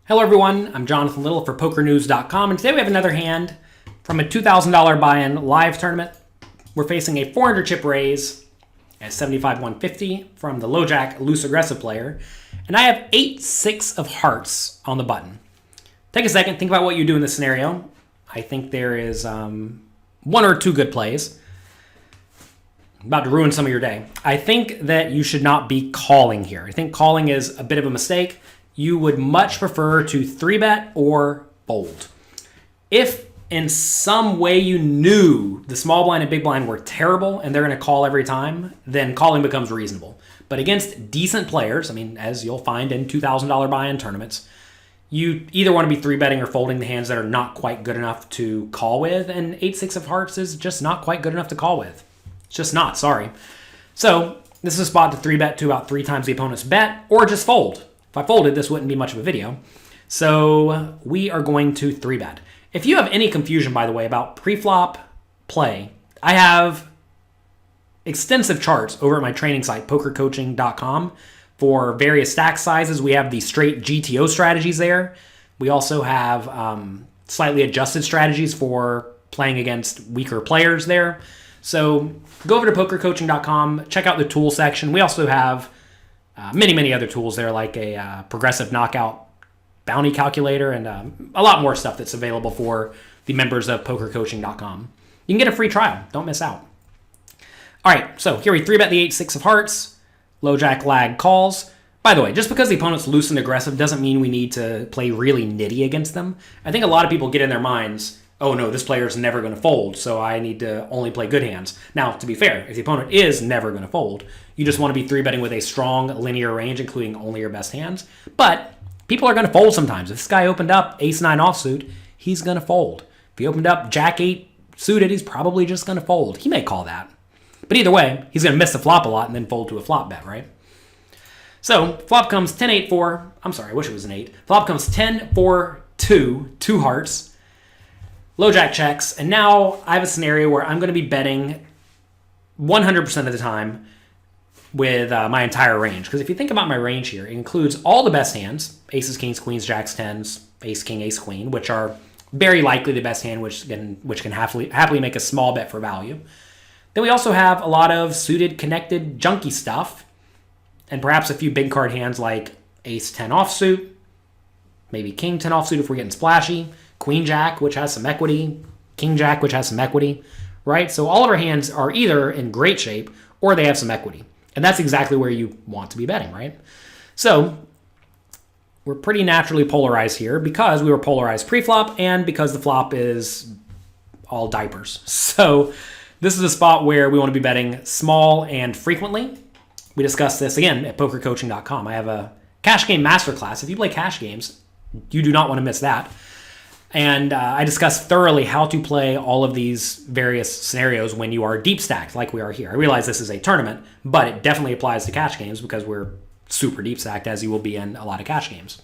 Hello everyone, I'm Jonathan Little for PokerNews.com, and today we have another hand from a $2,000 buy-in live tournament. We're facing a 400 chip raise at 75-150 from the low jack loose aggressive player, and I have 8-6 of hearts on the button. Take a second, think about what you do in this scenario. I think there is one or two good plays. I'm about to ruin some of your day. I think that you should not be calling here. I think calling is a bit of a mistake. You would much prefer to 3-bet or fold. If in some way you knew the small blind and big blind were terrible and they're going to call every time, then calling becomes reasonable. But against decent players, I mean, as you'll find in $2,000 buy-in tournaments, you either want to be 3-betting or folding the hands that are not quite good enough to call with, and 8-6 of hearts is just not quite good enough to call with. It's just not, sorry. So this is a spot to 3-bet to about 3 times the opponent's bet, or just fold. If I folded, this wouldn't be much of a video. So we are going to 3-bet. If you have any confusion, by the way, about pre-flop play, I have extensive charts over at my training site, pokercoaching.com, for various stack sizes. We have the straight GTO strategies there. We also have slightly adjusted strategies for playing against weaker players there. So go over to pokercoaching.com, check out the tool section. We also have many other tools there, like a progressive knockout bounty calculator and a lot more stuff that's available for the members of pokercoaching.com. You can get a free trial. Don't miss out. All right, so here we 3-bet the 8-6 of hearts. Low jack lag calls. By the way, just because the opponent's loose and aggressive doesn't mean we need to play really nitty against them. I think a lot of people get in their minds, oh no, this player is never going to fold, so I need to only play good hands. Now, to be fair, if the opponent is never going to fold, you just want to be 3-betting with a strong linear range, including only your best hands. But people are going to fold sometimes. If this guy opened up ace-9 offsuit, he's going to fold. If he opened up jack-8 suited, he's probably just going to fold. He may call that. But either way, he's going to miss the flop a lot and then fold to a flop bet, right? So flop comes 10-8-4. I'm sorry, I wish it was an 8. Flop comes 10-4-2, 2 hearts. Low jack checks, and now I have a scenario where I'm going to be betting 100% of the time with my entire range. Because if you think about my range here, it includes all the best hands, aces, kings, queens, jacks, tens, ace, king, ace, queen, which are very likely the best hand, which can happily make a small bet for value. Then we also have a lot of suited, connected, junky stuff, and perhaps a few big card hands like ace 10 offsuit, maybe king 10 offsuit if we're getting splashy, queen jack, which has some equity, king jack, which has some equity, right? So all of our hands are either in great shape or they have some equity. And that's exactly where you want to be betting, right? So we're pretty naturally polarized here because we were polarized pre-flop and because the flop is all diapers. So this is a spot where we want to be betting small and frequently. We discussed this again at pokercoaching.com. I have a cash game masterclass. If you play cash games, you do not want to miss that. And I discussed thoroughly how to play all of these various scenarios when you are deep stacked like we are here. I realize this is a tournament, but it definitely applies to cash games because we're super deep stacked, as you will be in a lot of cash games.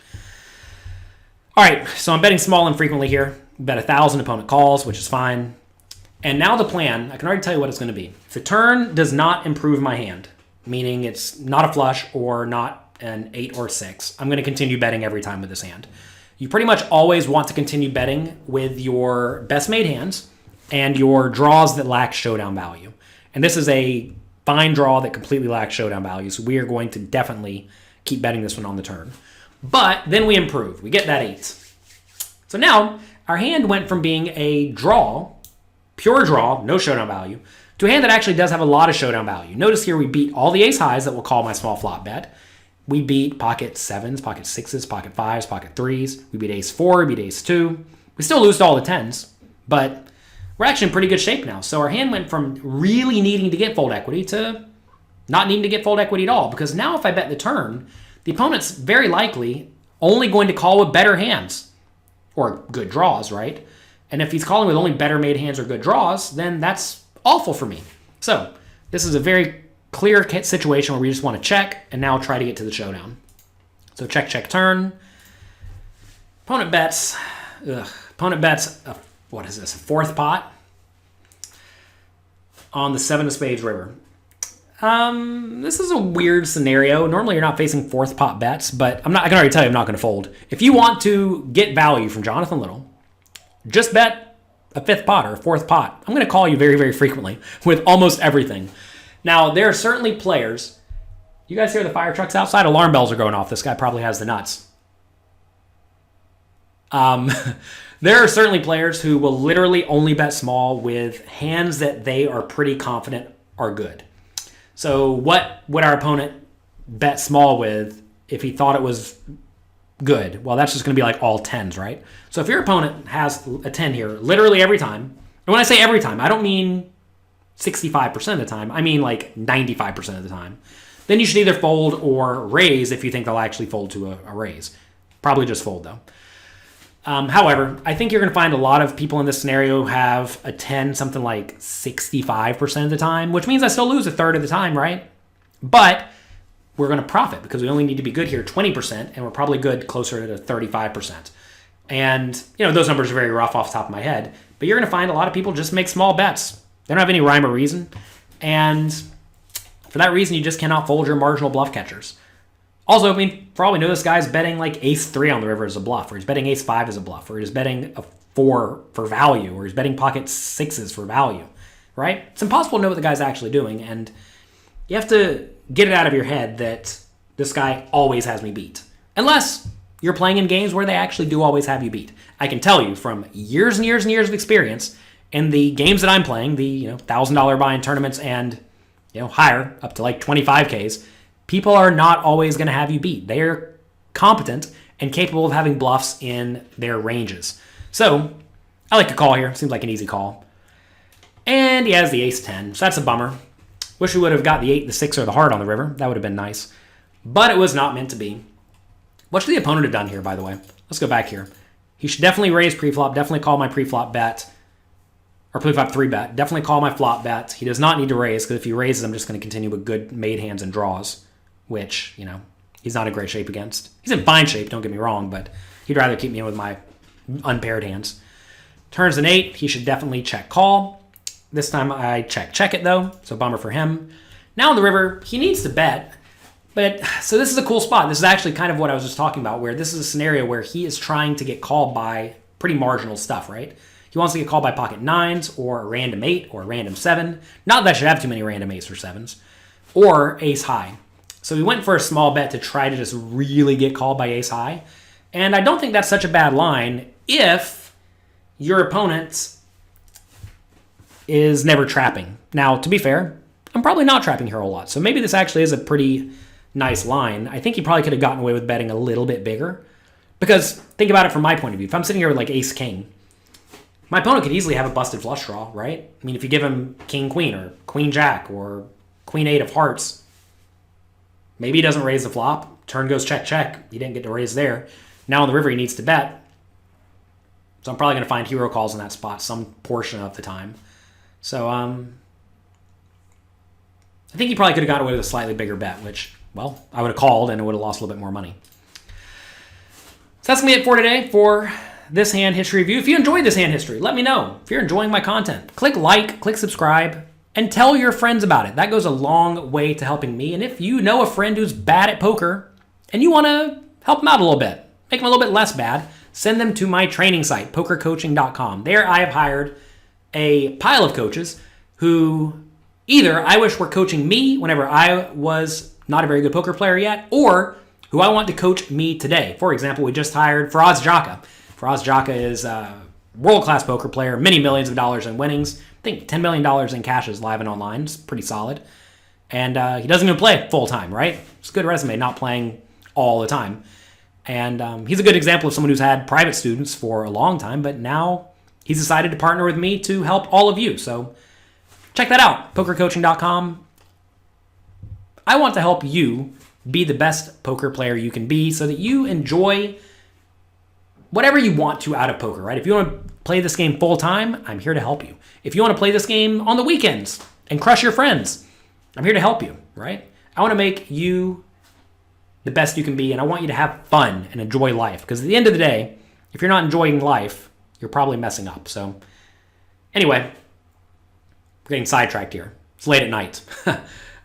All right, so I'm betting small and frequently here. Bet 1,000, opponent calls, which is fine. And now the plan, I can already tell you what it's going to be. If the turn does not improve my hand, meaning it's not a flush or not an 8 or 6, I'm going to continue betting every time with this hand. You pretty much always want to continue betting with your best made hands and your draws that lack showdown value. And this is a fine draw that completely lacks showdown value, so we are going to definitely keep betting this one on the turn. But then we improve. We get that 8. So now our hand went from being a draw, pure draw, no showdown value, to a hand that actually does have a lot of showdown value. Notice here we beat all the ace highs that will call my small flop bet. We beat pocket 7s, pocket 6s, pocket 5s, pocket 3s. We beat ace 4, we beat ace 2. We still lose to all the 10s, but we're actually in pretty good shape now. So our hand went from really needing to get fold equity to not needing to get fold equity at all, because now if I bet the turn, the opponent's very likely only going to call with better hands or good draws, right? And if he's calling with only better made hands or good draws, then that's awful for me. So this is a very clear situation where we just want to check and now try to get to the showdown. So check, check, turn. Opponent bets. Opponent bets, what is this, a 4th pot on the 7 of spades river. This is a weird scenario. Normally you're not facing fourth pot bets, but I can already tell you I'm not going to fold. If you want to get value from Jonathan Little, just bet a fifth pot or a fourth pot. I'm going to call you very, very frequently with almost everything. Now, there are certainly players. You guys hear the fire trucks outside? Alarm bells are going off. This guy probably has the nuts. There are certainly players who will literally only bet small with hands that they are pretty confident are good. So what would our opponent bet small with if he thought it was good? Well, that's just going to be like all 10s, right? So if your opponent has a 10 here literally every time, and when I say every time, I don't mean 65% of the time. I mean like 95% of the time. Then you should either fold or raise if you think they'll actually fold to a raise. Probably just fold, though. However, I think you're going to find a lot of people in this scenario have a 10 something like 65% of the time, which means I still lose a third of the time, right? But we're going to profit because we only need to be good here 20%, and we're probably good closer to 35%. And, those numbers are very rough off the top of my head, but you're going to find a lot of people just make small bets. They don't have any rhyme or reason. And for that reason, you just cannot fold your marginal bluff catchers. Also, for all we know, this guy's betting like ace-3 on the river as a bluff, or he's betting ace-5 as a bluff, or he's betting a 4 for value, or he's betting pocket 6s for value, right? It's impossible to know what the guy's actually doing, and you have to get it out of your head that this guy always has me beat. Unless you're playing in games where they actually do always have you beat. I can tell you from years and years and years of experience, in the games that I'm playing, the $1,000 buy-in tournaments and higher, up to like 25Ks, people are not always going to have you beat. They are competent and capable of having bluffs in their ranges. So I like to call here. Seems like an easy call. And he has the ace-10, so that's a bummer. Wish we would have got the 8, the 6, or the heart on the river. That would have been nice. But it was not meant to be. What should the opponent have done here, by the way? Let's go back here. He should definitely raise pre-flop, definitely call my pre-flop bet, or pre-flop 3 bet. Definitely call my flop bet. He does not need to raise, because if he raises, I'm just going to continue with good made hands and draws, which, he's not in great shape against. He's in fine shape, don't get me wrong, but he'd rather keep me in with my unpaired hands. Turns an 8, he should definitely check call. This time I check it, though, so bummer for him. Now on the river, he needs to bet. But, so this is a cool spot. This is actually kind of what I was just talking about, where this is a scenario where he is trying to get called by pretty marginal stuff, right? He wants to get called by pocket 9s, or a random 8, or a random 7. Not that I should have too many random 8s or 7s. Or ace high. So we went for a small bet to try to just really get called by ace high. And I don't think that's such a bad line if your opponent is never trapping. Now, to be fair, I'm probably not trapping here a lot. So maybe this actually is a pretty nice line. I think he probably could have gotten away with betting a little bit bigger. Because think about it from my point of view. If I'm sitting here with like ace king, my opponent could easily have a busted flush draw, right? If you give him king queen or queen jack or queen 8 of hearts, maybe he doesn't raise the flop. Turn goes check, check. He didn't get to raise there. Now on the river, he needs to bet. So I'm probably going to find hero calls in that spot some portion of the time. So I think he probably could have got away with a slightly bigger bet, which, well, I would have called and it would have lost a little bit more money. So that's going to be it for today for this hand history review. If you enjoyed this hand history, let me know. If you're enjoying my content, click like, click subscribe, and tell your friends about it. That goes a long way to helping me. And if you know a friend who's bad at poker and you want to help them out a little bit, make them a little bit less bad, send them to my training site, pokercoaching.com. There I have hired a pile of coaches who either I wish were coaching me whenever I was not a very good poker player yet, or who I want to coach me today. For example, we just hired Faraz Jaka. Faraz Jaka is a world-class poker player, many millions of dollars in winnings. I think $10 million in cash is live and online. It's pretty solid. And he doesn't even play full-time, right? It's a good resume, not playing all the time. And he's a good example of someone who's had private students for a long time, but now he's decided to partner with me to help all of you. So check that out, pokercoaching.com. I want to help you be the best poker player you can be so that you enjoy whatever you want to out of poker, right? If you want to play this game full time, I'm here to help you. If you want to play this game on the weekends and crush your friends, I'm here to help you, right? I want to make you the best you can be, and I want you to have fun and enjoy life. Because at the end of the day, if you're not enjoying life, you're probably messing up. So anyway, we're getting sidetracked here. It's late at night.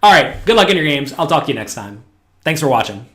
All right, good luck in your games. I'll talk to you next time. Thanks for watching.